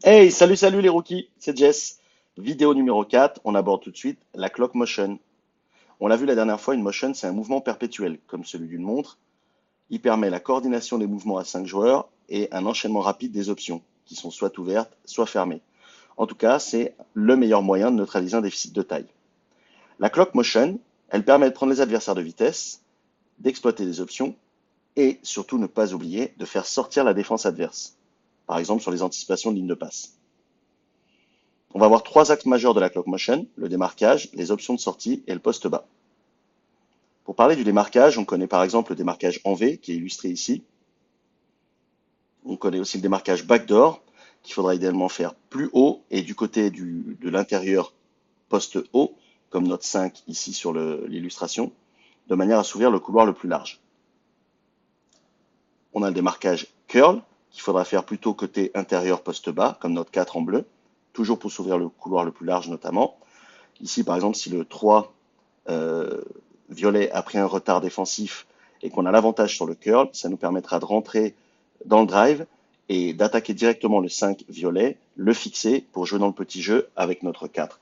Hey, salut les rookies, c'est Jess. Vidéo numéro 4, on aborde tout de suite la clock motion. On l'a vu la dernière fois, une motion, c'est un mouvement perpétuel, comme celui d'une montre. Il permet la coordination des mouvements à 5 joueurs et un enchaînement rapide des options, qui sont soit ouvertes, soit fermées. En tout cas, c'est le meilleur moyen de neutraliser un déficit de taille. La clock motion, elle permet de prendre les adversaires de vitesse, d'exploiter des options et surtout ne pas oublier de faire sortir la défense adverse, par exemple sur les anticipations de ligne de passe. On va avoir trois axes majeurs de la clock motion, le démarquage, les options de sortie et le poste bas. Pour parler du démarquage, on connaît par exemple le démarquage en V qui est illustré ici. On connaît aussi le démarquage backdoor qu'il faudra idéalement faire plus haut et du côté de l'intérieur poste haut, comme note 5 ici sur l'illustration, de manière à s'ouvrir le couloir le plus large. On a le démarquage curl qu'il faudra faire plutôt côté intérieur poste bas, comme note 4 en bleu, toujours pour s'ouvrir le couloir le plus large notamment. Ici, par exemple, si le 3 violet a pris un retard défensif et qu'on a l'avantage sur le curl, ça nous permettra de rentrer dans le drive et d'attaquer directement le 5 violet, le fixer pour jouer dans le petit jeu avec notre 4.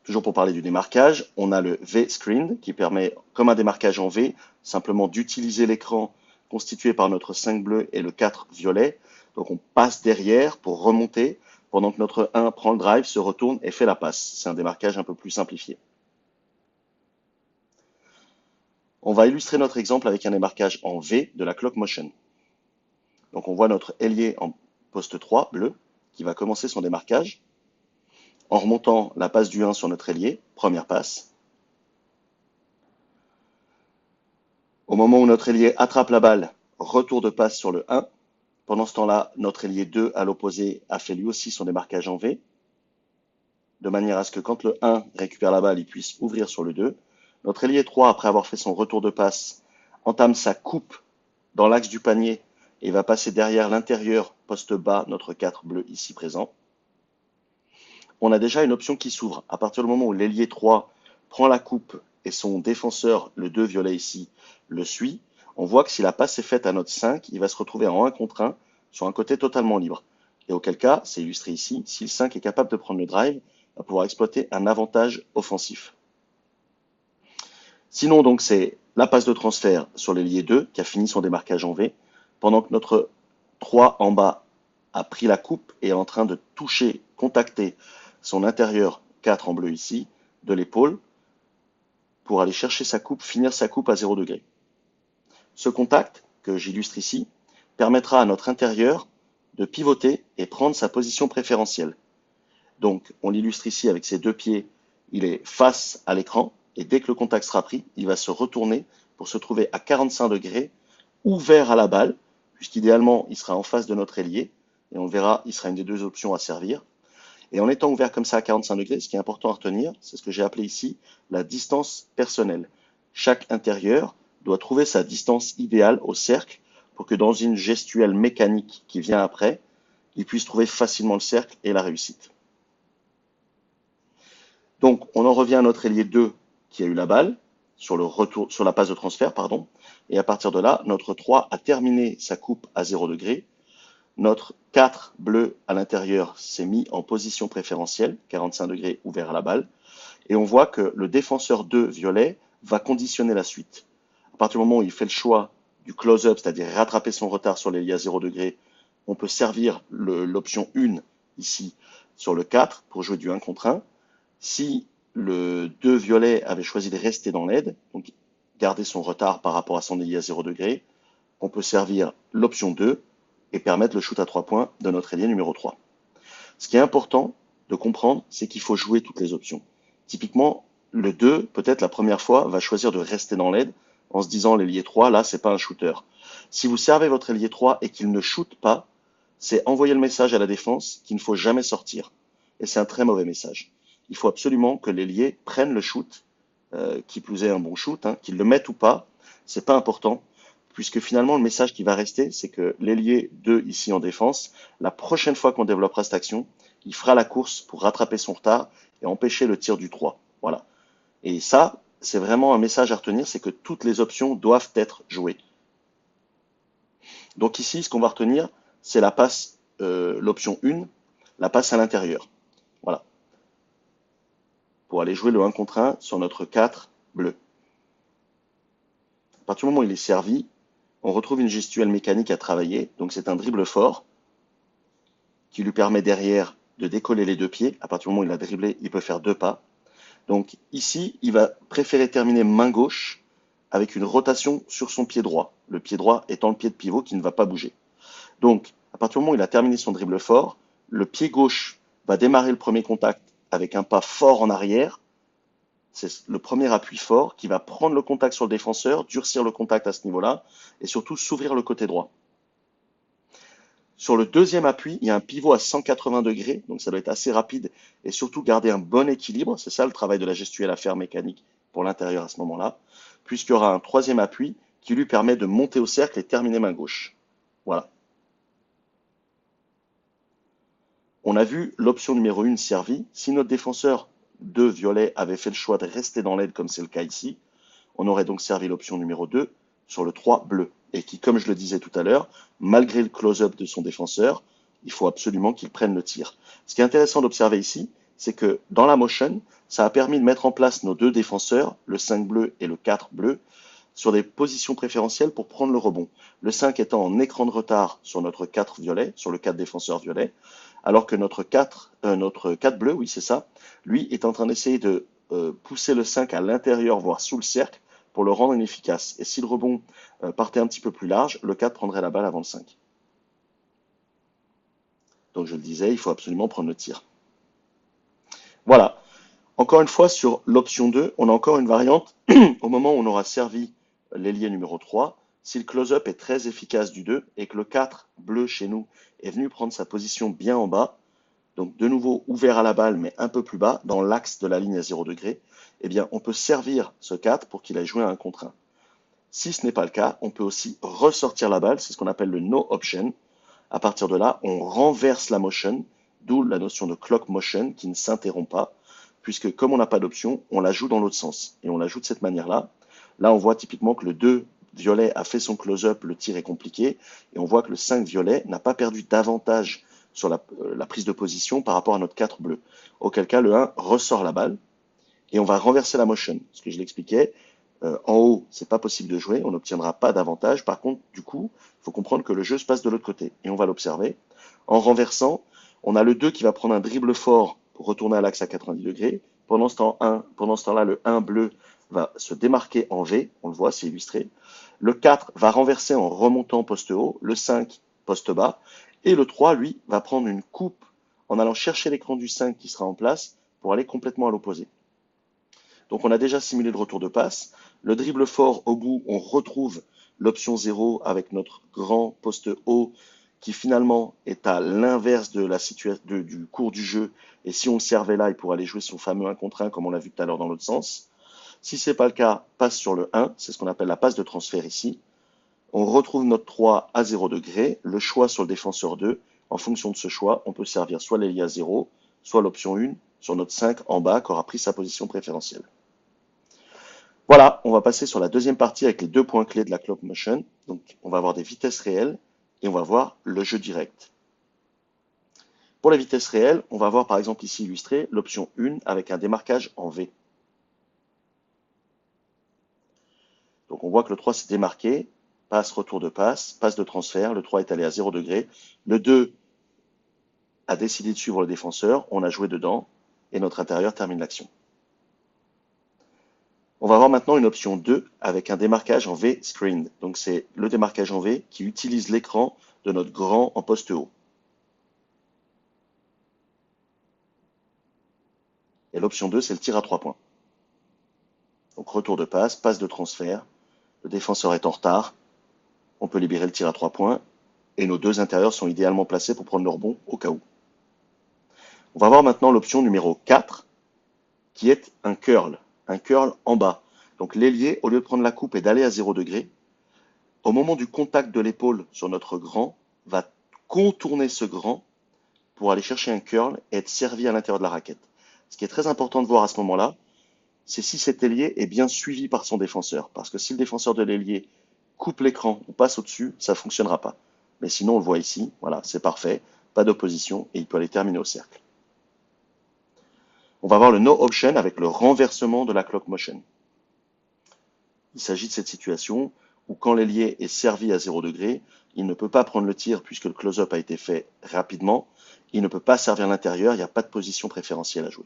Toujours pour parler du démarquage, on a le V-screen qui permet, comme un démarquage en V, simplement d'utiliser l'écran constitué par notre 5 bleu et le 4 violet. Donc on passe derrière pour remonter pendant que notre 1 prend le drive, se retourne et fait la passe. C'est un démarquage un peu plus simplifié. On va illustrer notre exemple avec un démarquage en V de la clock motion. Donc on voit notre ailier en poste 3, bleu, qui va commencer son démarquage en remontant la passe du 1 sur notre ailier, première passe. Au moment où notre ailier attrape la balle, retour de passe sur le 1. Pendant ce temps-là, notre ailier 2 à l'opposé a fait lui aussi son démarquage en V, de manière à ce que quand le 1 récupère la balle, il puisse ouvrir sur le 2. Notre ailier 3, après avoir fait son retour de passe, entame sa coupe dans l'axe du panier et va passer derrière l'intérieur poste bas, notre 4 bleu ici présent. On a déjà une option qui s'ouvre. À partir du moment où l'ailier 3 prend la coupe et son défenseur, le 2 violet ici, le suit, on voit que si la passe est faite à notre 5, il va se retrouver en 1 contre 1 sur un côté totalement libre. Et auquel cas, c'est illustré ici, si le 5 est capable de prendre le drive, il va pouvoir exploiter un avantage offensif. Sinon, donc, c'est la passe de transfert sur l'ailier 2 qui a fini son démarquage en V, pendant que notre 3 en bas a pris la coupe et est en train de toucher, contacter son intérieur 4 en bleu ici, de l'épaule, pour aller chercher sa coupe, finir sa coupe à 0 degré. Ce contact, que j'illustre ici, permettra à notre intérieur de pivoter et prendre sa position préférentielle. Donc, on l'illustre ici avec ses deux pieds, il est face à l'écran, et dès que le contact sera pris, il va se retourner pour se trouver à 45 degrés, ouvert à la balle, puisqu'idéalement, il sera en face de notre ailier, et on le verra, il sera une des deux options à servir. Et en étant ouvert comme ça à 45 degrés, ce qui est important à retenir, c'est ce que j'ai appelé ici la distance personnelle. Chaque intérieur doit trouver sa distance idéale au cercle pour que dans une gestuelle mécanique qui vient après, il puisse trouver facilement le cercle et la réussite. Donc, on en revient à notre ailier 2 qui a eu la balle sur le retour, sur la passe de transfert, pardon. Et à partir de là, notre 3 a terminé sa coupe à 0 degré. Notre 4 bleu à l'intérieur s'est mis en position préférentielle, 45 degrés ouvert à la balle. Et on voit que le défenseur 2 violet va conditionner la suite. À partir du moment où il fait le choix du close-up, c'est-à-dire rattraper son retard sur l'ailier à 0 degré, on peut servir l'option 1 ici sur le 4 pour jouer du 1 contre 1. Si le 2 violet avait choisi de rester dans l'aide, donc garder son retard par rapport à son ailier à 0 degré, on peut servir l'option 2 et permettre le shoot à 3 points de notre ailier numéro 3. Ce qui est important de comprendre, c'est qu'il faut jouer toutes les options. Typiquement, le 2, peut-être la première fois, va choisir de rester dans l'aide en se disant l'ailier 3, là, c'est pas un shooter. Si vous servez votre ailier 3 et qu'il ne shoot pas, c'est envoyer le message à la défense qu'il ne faut jamais sortir. Et c'est un très mauvais message. Il faut absolument que l'ailier prenne le shoot, qui plus est un bon shoot, qu'il le mette ou pas, c'est pas important, puisque finalement le message qui va rester, c'est que l'ailier 2 ici en défense, la prochaine fois qu'on développera cette action, il fera la course pour rattraper son retard et empêcher le tir du 3. Voilà. Et ça, c'est vraiment un message à retenir, c'est que toutes les options doivent être jouées. Donc ici, ce qu'on va retenir, c'est la passe, l'option 1, la passe à l'intérieur. Voilà. Pour aller jouer le 1 contre 1 sur notre 4 bleu. À partir du moment où il est servi, on retrouve une gestuelle mécanique à travailler. Donc c'est un dribble fort qui lui permet derrière de décoller les deux pieds. À partir du moment où il a dribblé, il peut faire 2 pas. Donc ici, il va préférer terminer main gauche avec une rotation sur son pied droit. Le pied droit étant le pied de pivot qui ne va pas bouger. Donc, à partir du moment où il a terminé son dribble fort, le pied gauche va démarrer le premier contact avec un pas fort en arrière. C'est le premier appui fort qui va prendre le contact sur le défenseur, durcir le contact à ce niveau-là et surtout s'ouvrir le côté droit. Sur le deuxième appui, il y a un pivot à 180 degrés, donc ça doit être assez rapide et surtout garder un bon équilibre. C'est ça le travail de la gestuelle à faire mécanique pour l'intérieur à ce moment-là, puisqu'il y aura un troisième appui qui lui permet de monter au cercle et terminer main gauche. Voilà. On a vu l'option numéro 1 servie. Si notre défenseur 2 violet avait fait le choix de rester dans l'aide comme c'est le cas ici, on aurait donc servi l'option numéro 2 sur le 3 bleu. Et qui, comme je le disais tout à l'heure, malgré le close-up de son défenseur, il faut absolument qu'il prenne le tir. Ce qui est intéressant d'observer ici, c'est que dans la motion, ça a permis de mettre en place nos deux défenseurs, le 5 bleu et le 4 bleu, sur des positions préférentielles pour prendre le rebond. Le 5 étant en écran de retard sur notre 4 violet, sur le 4 défenseur violet, alors que notre 4 bleu, oui c'est ça, lui est en train d'essayer de pousser le 5 à l'intérieur, voire sous le cercle, pour le rendre inefficace. Et si le rebond partait un petit peu plus large, le 4 prendrait la balle avant le 5. Donc je le disais, il faut absolument prendre le tir. Voilà. Encore une fois, sur l'option 2, on a encore une variante au moment où on aura servi l'ailier numéro 3. Si le close-up est très efficace du 2 et que le 4 bleu chez nous est venu prendre sa position bien en bas, donc de nouveau ouvert à la balle mais un peu plus bas, dans l'axe de la ligne à 0 degré, eh bien on peut servir ce 4 pour qu'il aille jouer à 1 contre 1. Si ce n'est pas le cas, on peut aussi ressortir la balle, c'est ce qu'on appelle le no option. À partir de là, on renverse la motion, d'où la notion de clock motion qui ne s'interrompt pas, puisque comme on n'a pas d'option, on la joue dans l'autre sens. Et on la joue de cette manière-là. Là, on voit typiquement que le 2 violet a fait son close-up, le tir est compliqué, et on voit que le 5 violet n'a pas perdu d'avantage sur la prise de position par rapport à notre 4 bleu. Auquel cas, le 1 ressort la balle, et on va renverser la motion. Ce que je l'expliquais, en haut, c'est pas possible de jouer, on n'obtiendra pas d'avantage. Par contre, du coup, il faut comprendre que le jeu se passe de l'autre côté. Et on va l'observer. En renversant, on a le 2 qui va prendre un dribble fort pour retourner à l'axe à 90 degrés. Pendant ce temps-là, le 1 bleu va se démarquer en V, on le voit, c'est illustré. Le 4 va renverser en remontant poste haut, le 5 poste bas, et le 3, lui, va prendre une coupe en allant chercher l'écran du 5 qui sera en place pour aller complètement à l'opposé. Donc on a déjà simulé le retour de passe. Le dribble fort au bout, on retrouve l'option 0 avec notre grand poste haut qui finalement est à l'inverse de la situation du cours du jeu. Et si on le servait là, il pourrait aller jouer son fameux 1 contre 1 comme on l'a vu tout à l'heure dans l'autre sens. Si ce n'est pas le cas, passe sur le 1, c'est ce qu'on appelle la passe de transfert ici. On retrouve notre 3 à 0 degré, le choix sur le défenseur 2. En fonction de ce choix, on peut servir soit l'ailier à 0, soit l'option 1 sur notre 5 en bas qui aura pris sa position préférentielle. Voilà, on va passer sur la deuxième partie avec les deux points clés de la clock motion. Donc, on va avoir des vitesses réelles et on va voir le jeu direct. Pour les vitesses réelles, on va voir par exemple ici illustré l'option 1 avec un démarquage en V. Donc, on voit que le 3 s'est démarqué, passe, retour de passe de transfert, le 3 est allé à 0 degré, le 2 a décidé de suivre le défenseur, on a joué dedans et notre intérieur termine l'action. On va voir maintenant une option 2 avec un démarquage en V screened. Donc c'est le démarquage en V qui utilise l'écran de notre grand en poste haut. Et l'option 2, c'est le tir à 3 points. Donc retour de passe de transfert, le défenseur est en retard, on peut libérer le tir à 3 points, et nos deux intérieurs sont idéalement placés pour prendre le rebond au cas où. On va voir maintenant l'option numéro 4, qui est un curl en bas. Donc l'ailier, au lieu de prendre la coupe et d'aller à 0 degré, au moment du contact de l'épaule sur notre grand, va contourner ce grand pour aller chercher un curl et être servi à l'intérieur de la raquette. Ce qui est très important de voir à ce moment-là, c'est si cet ailier est bien suivi par son défenseur. Parce que si le défenseur de l'ailier coupe l'écran ou passe au-dessus, ça ne fonctionnera pas. Mais sinon, on le voit ici, voilà, c'est parfait, pas d'opposition, et il peut aller terminer au cercle. On va voir le no option avec le renversement de la clock motion. Il s'agit de cette situation où quand l'ailier est servi à 0 degré, il ne peut pas prendre le tir puisque le close-up a été fait rapidement. Il ne peut pas servir à l'intérieur, il n'y a pas de position préférentielle à jouer.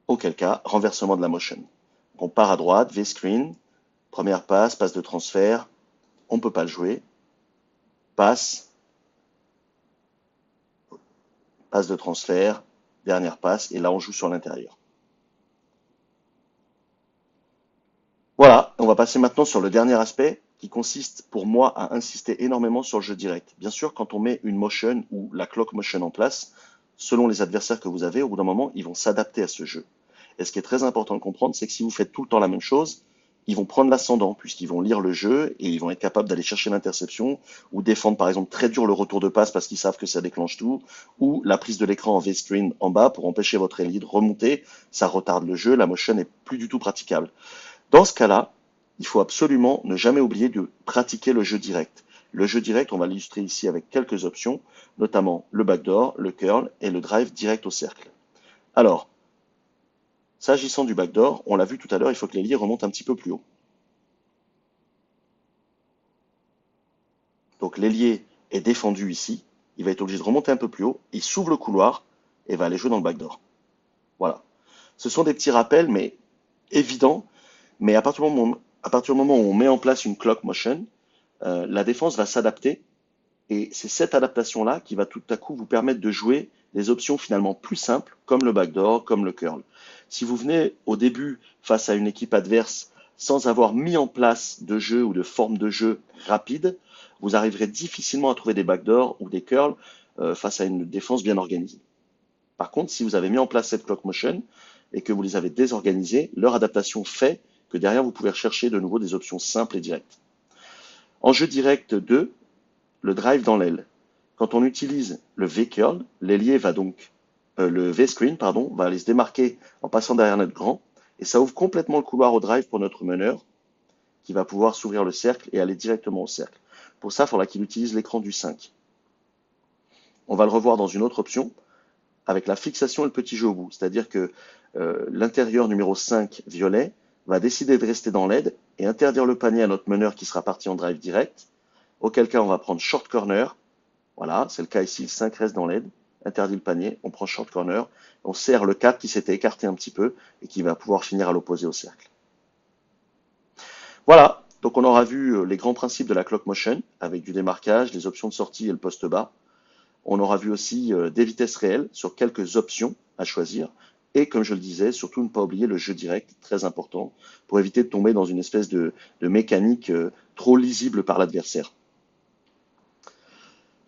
Auquel cas, renversement de la motion. On part à droite, V-screen, première passe, passe de transfert, on ne peut pas le jouer. Passe, passe de transfert, dernière passe, et là on joue sur l'intérieur. Voilà, on va passer maintenant sur le dernier aspect qui consiste pour moi à insister énormément sur le jeu direct. Bien sûr, quand on met une motion ou la clock motion en place, selon les adversaires que vous avez, au bout d'un moment, ils vont s'adapter à ce jeu. Et ce qui est très important de comprendre, c'est que si vous faites tout le temps la même chose, ils vont prendre l'ascendant puisqu'ils vont lire le jeu et ils vont être capables d'aller chercher l'interception ou défendre par exemple très dur le retour de passe parce qu'ils savent que ça déclenche tout, ou la prise de l'écran en V-screen en bas pour empêcher votre ailier de remonter, ça retarde le jeu, la motion n'est plus du tout praticable. Dans ce cas-là, il faut absolument ne jamais oublier de pratiquer le jeu direct. Le jeu direct, on va l'illustrer ici avec quelques options, notamment le backdoor, le curl et le drive direct au cercle. Alors, s'agissant du backdoor, on l'a vu tout à l'heure, il faut que l'ailier remonte un petit peu plus haut. Donc l'ailier est défendu ici, il va être obligé de remonter un peu plus haut, il s'ouvre le couloir et va aller jouer dans le backdoor. Voilà. Ce sont des petits rappels, mais évidents, mais à partir du moment où on met en place une clock motion, la défense va s'adapter et c'est cette adaptation-là qui va tout à coup vous permettre de jouer des options finalement plus simples, comme le backdoor, comme le curl. Si vous venez au début face à une équipe adverse sans avoir mis en place de jeu ou de forme de jeu rapide, vous arriverez difficilement à trouver des backdoors ou des curls face à une défense bien organisée. Par contre, si vous avez mis en place cette clock motion et que vous les avez désorganisés, leur adaptation fait que derrière vous pouvez rechercher de nouveau des options simples et directes. En jeu direct 2, le drive dans l'aile. Quand on utilise le V-curl, l'ailier va donc, le V-screen, pardon, va aller se démarquer en passant derrière notre grand, et ça ouvre complètement le couloir au drive pour notre meneur, qui va pouvoir s'ouvrir le cercle et aller directement au cercle. Pour ça, il faudra qu'il utilise l'écran du 5. On va le revoir dans une autre option, avec la fixation et le petit jeu au bout. C'est-à-dire que l'intérieur numéro 5, violet, va décider de rester dans l'aide et interdire le panier à notre meneur qui sera parti en drive direct, auquel cas on va prendre short corner. Voilà, c'est le cas ici, le 5 reste dans l'aide, interdit le panier, on prend short corner, on serre le 4 qui s'était écarté un petit peu et qui va pouvoir finir à l'opposé au cercle. Voilà, donc on aura vu les grands principes de la clock motion avec du démarquage, les options de sortie et le poste bas. On aura vu aussi des vitesses réelles sur quelques options à choisir. Et comme je le disais, surtout ne pas oublier le jeu direct, très important, pour éviter de tomber dans une espèce de mécanique trop lisible par l'adversaire.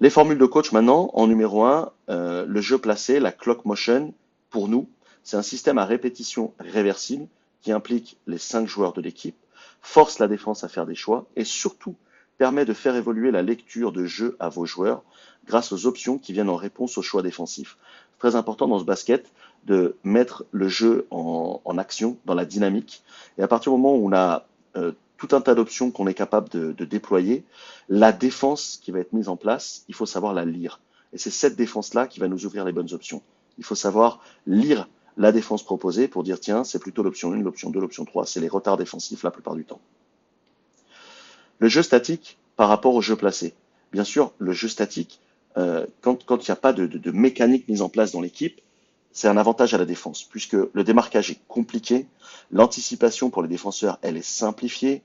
Les formules de coach maintenant, en numéro 1, le jeu placé, la clock motion, pour nous, c'est un système à répétition réversible qui implique les 5 joueurs de l'équipe, force la défense à faire des choix et surtout permet de faire évoluer la lecture de jeu à vos joueurs grâce aux options qui viennent en réponse aux choix défensifs. C'est très important dans ce basket de mettre le jeu en action, dans la dynamique. Et à partir du moment où on a tout un tas d'options qu'on est capable de déployer, la défense qui va être mise en place, il faut savoir la lire. Et c'est cette défense-là qui va nous ouvrir les bonnes options. Il faut savoir lire la défense proposée pour dire tiens, c'est plutôt l'option 1, l'option 2, l'option 3. C'est les retards défensifs la plupart du temps. Le jeu statique par rapport au jeu placé. Bien sûr, le jeu statique, quand il n'y a pas de mécanique mise en place dans l'équipe, c'est un avantage à la défense, puisque le démarquage est compliqué, l'anticipation pour les défenseurs, elle est simplifiée,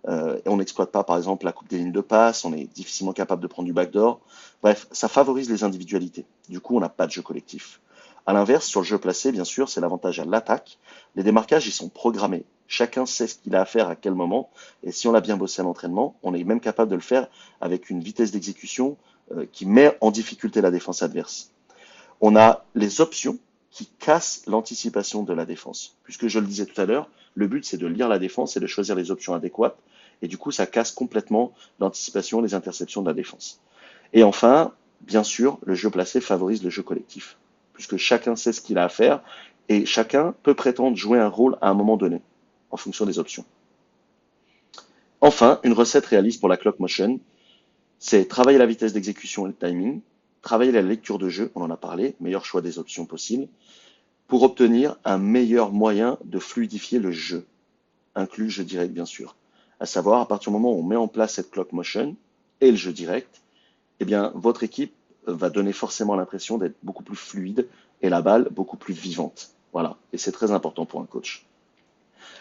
et on n'exploite pas, par exemple, la coupe des lignes de passe, on est difficilement capable de prendre du backdoor. Bref, ça favorise les individualités. Du coup, on n'a pas de jeu collectif. À l'inverse, sur le jeu placé, bien sûr, c'est l'avantage à l'attaque. Les démarquages, ils sont programmés. Chacun sait ce qu'il a à faire à quel moment. Et si on l'a bien bossé à l'entraînement, on est même capable de le faire avec une vitesse d'exécution qui met en difficulté la défense adverse. On a les options qui cassent l'anticipation de la défense. Puisque je le disais tout à l'heure, le but c'est de lire la défense et de choisir les options adéquates. Et du coup, ça casse complètement l'anticipation, les interceptions de la défense. Et enfin, bien sûr, le jeu placé favorise le jeu collectif, puisque chacun sait ce qu'il a à faire et chacun peut prétendre jouer un rôle à un moment donné, en fonction des options. Enfin, une recette réaliste pour la clock motion. C'est travailler la vitesse d'exécution et le timing, travailler la lecture de jeu, on en a parlé, meilleur choix des options possibles, pour obtenir un meilleur moyen de fluidifier le jeu, inclus le jeu direct bien sûr. À savoir, à partir du moment où on met en place cette clock motion et le jeu direct, eh bien, votre équipe va donner forcément l'impression d'être beaucoup plus fluide et la balle beaucoup plus vivante. Voilà. Et c'est très important pour un coach.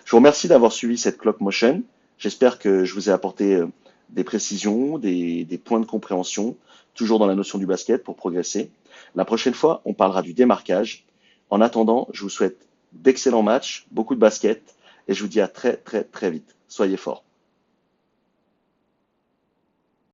Je vous remercie d'avoir suivi cette clock motion. J'espère que je vous ai apporté des précisions, des points de compréhension, toujours dans la notion du basket pour progresser. La prochaine fois, on parlera du démarquage. En attendant, je vous souhaite d'excellents matchs, beaucoup de basket, et je vous dis à très très très vite. Soyez forts.